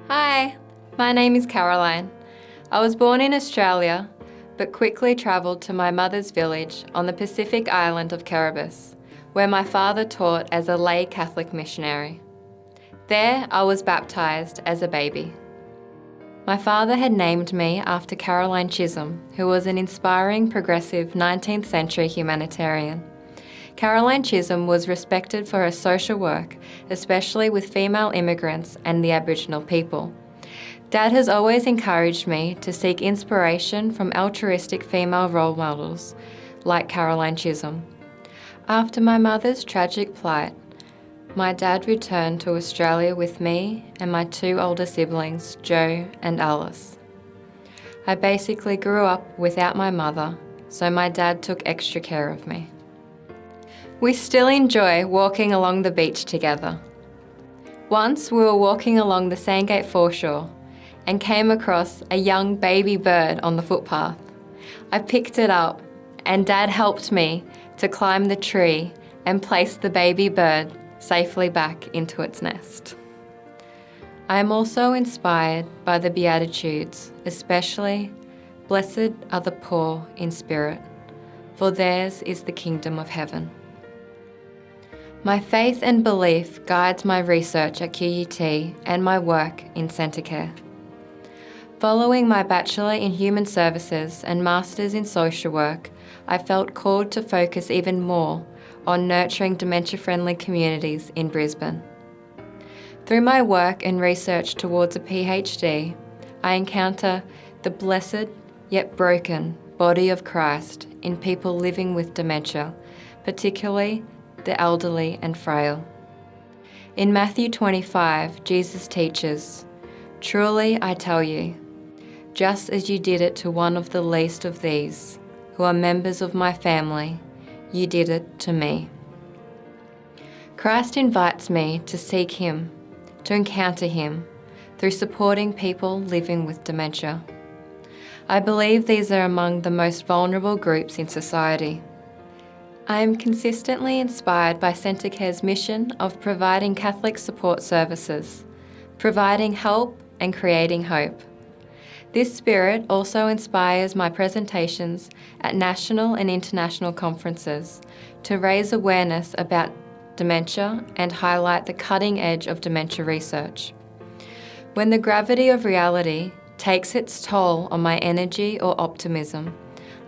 Hi, my name is Caroline. I was born in Australia, but quickly travelled to my mother's village on the Pacific island of Kiribati, where my father taught as a lay Catholic missionary. There, I was baptised as a baby. My father had named me after Caroline Chisholm, who was an inspiring, progressive 19th century humanitarian. Caroline Chisholm was respected for her social work, especially with female immigrants and the Aboriginal people. Dad has always encouraged me to seek inspiration from altruistic female role models like Caroline Chisholm. After my mother's tragic plight, my dad returned to Australia with me and my two older siblings, Jo and Alice. I basically grew up without my mother, so my dad took extra care of me. We still enjoy walking along the beach together. Once we were walking along the Sandgate foreshore and came across a young baby bird on the footpath. I picked it up and Dad helped me to climb the tree and place the baby bird safely back into its nest. I am also inspired by the Beatitudes, especially, "Blessed are the poor in spirit, for theirs is the kingdom of heaven." My faith and belief guides my research at QUT and my work in Centacare. Following my Bachelor in Human Services and Masters in Social Work, I felt called to focus even more on nurturing dementia-friendly communities in Brisbane. Through my work and research towards a PhD, I encounter the blessed yet broken body of Christ in people living with dementia, particularly the elderly and frail. In Matthew 25, Jesus teaches, "Truly I tell you, just as you did it to one of the least of these, who are members of my family, you did it to me." Christ invites me to seek Him, to encounter Him, through supporting people living with dementia. I believe these are among the most vulnerable groups in society. I am consistently inspired by Centacare's mission of providing Catholic support services, providing help and creating hope. This spirit also inspires my presentations at national and international conferences to raise awareness about dementia and highlight the cutting edge of dementia research. When the gravity of reality takes its toll on my energy or optimism,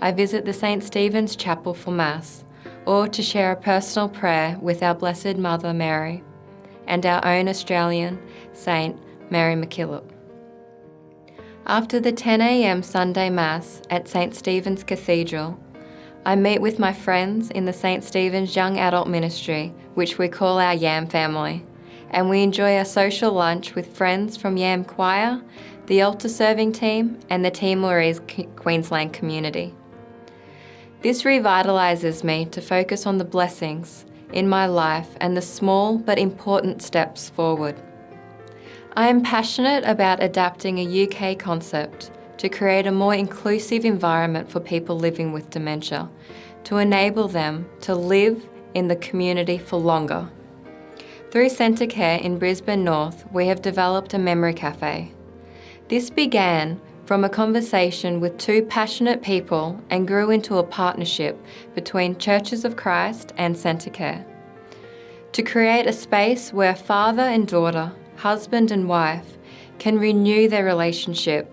I visit the St. Stephen's Chapel for Mass, or to share a personal prayer with our Blessed Mother Mary and our own Australian Saint Mary MacKillop. After the 10 a.m. Sunday Mass at St. Stephen's Cathedral, I meet with my friends in the St. Stephen's Young Adult Ministry, which we call our YAM family, and we enjoy a social lunch with friends from YAM Choir, the altar serving team, and the Timorese Queensland community. This revitalises me to focus on the blessings in my life and the small but important steps forward. I am passionate about adapting a UK concept to create a more inclusive environment for people living with dementia, to enable them to live in the community for longer. Through Centacare in Brisbane North, we have developed a memory cafe. This began from a conversation with two passionate people and grew into a partnership between Churches of Christ and Centacare, to create a space where father and daughter, husband and wife can renew their relationship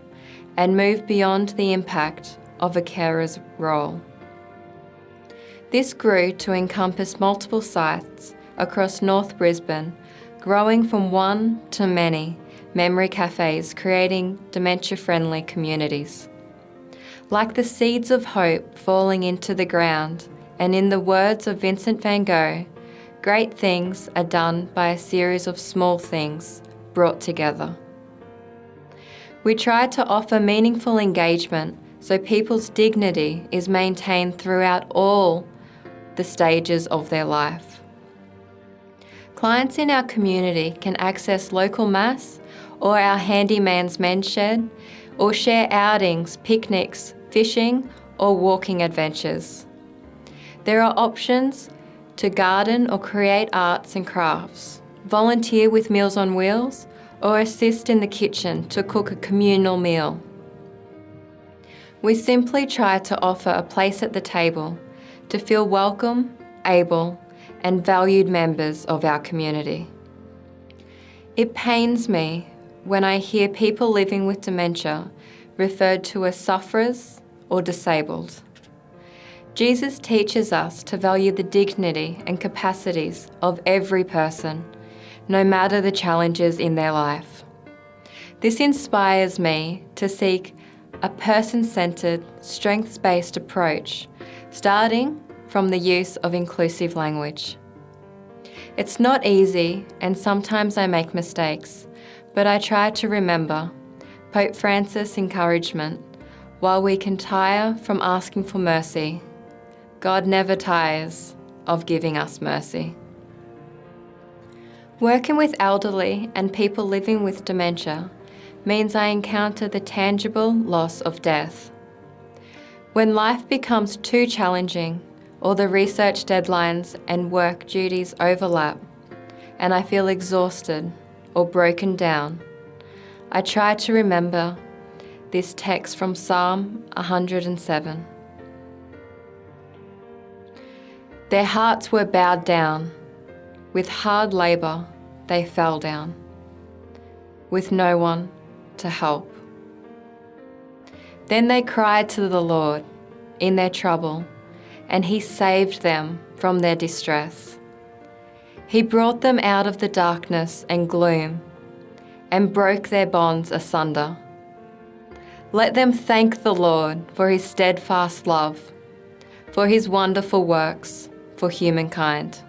and move beyond the impact of a carer's role. This grew to encompass multiple sites across North Brisbane, growing from one to many memory cafes, creating dementia-friendly communities. Like the seeds of hope falling into the ground, and in the words of Vincent van Gogh, great things are done by a series of small things brought together. We try to offer meaningful engagement so people's dignity is maintained throughout all the stages of their life. Clients in our community can access local Mass or our handyman's men's shed, or share outings, picnics, fishing or walking adventures. There are options to garden or create arts and crafts, volunteer with Meals on Wheels, or assist in the kitchen to cook a communal meal. We simply try to offer a place at the table to feel welcome, able, and valued members of our community. It pains me when I hear people living with dementia referred to as sufferers or disabled. Jesus teaches us to value the dignity and capacities of every person, no matter the challenges in their life. This inspires me to seek a person-centred, strengths-based approach, starting from the use of inclusive language. It's not easy, and sometimes I make mistakes, but I try to remember Pope Francis' encouragement: while we can tire from asking for mercy, God never tires of giving us mercy. Working with elderly and people living with dementia means I encounter the tangible loss of death. When life becomes too challenging, or the research deadlines and work duties overlap, and I feel exhausted or broken down, I try to remember this text from Psalm 107. Their hearts were bowed down, with hard labour they fell down, with no one to help. Then they cried to the Lord in their trouble, and He saved them from their distress. He brought them out of the darkness and gloom, and broke their bonds asunder. Let them thank the Lord for His steadfast love, for His wonderful works for humankind.